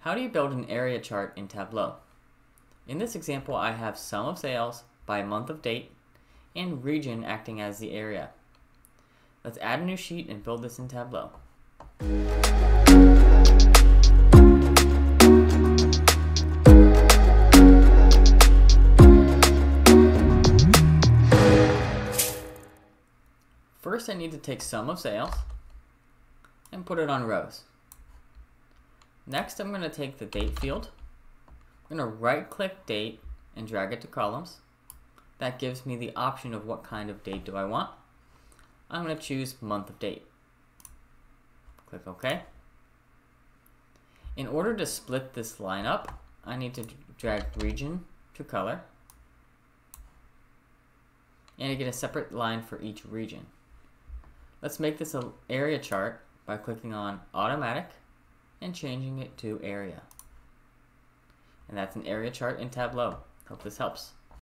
How do you build an area chart in Tableau? In this example, I have sum of sales by month of date and region acting as the area. Let's add a new sheet and build this in Tableau. First, I need to take sum of sales and put it on rows. Next, I'm going to take the date field. I'm going to right-click date and drag it to columns. That gives me the option of what kind of date do I want. I'm going to choose month of date. Click OK. In order to split this line up, I need to drag region to color and to get a separate line for each region. Let's make this an area chart by clicking on automatic and changing it to area. And that's an area chart in Tableau. Hope this helps.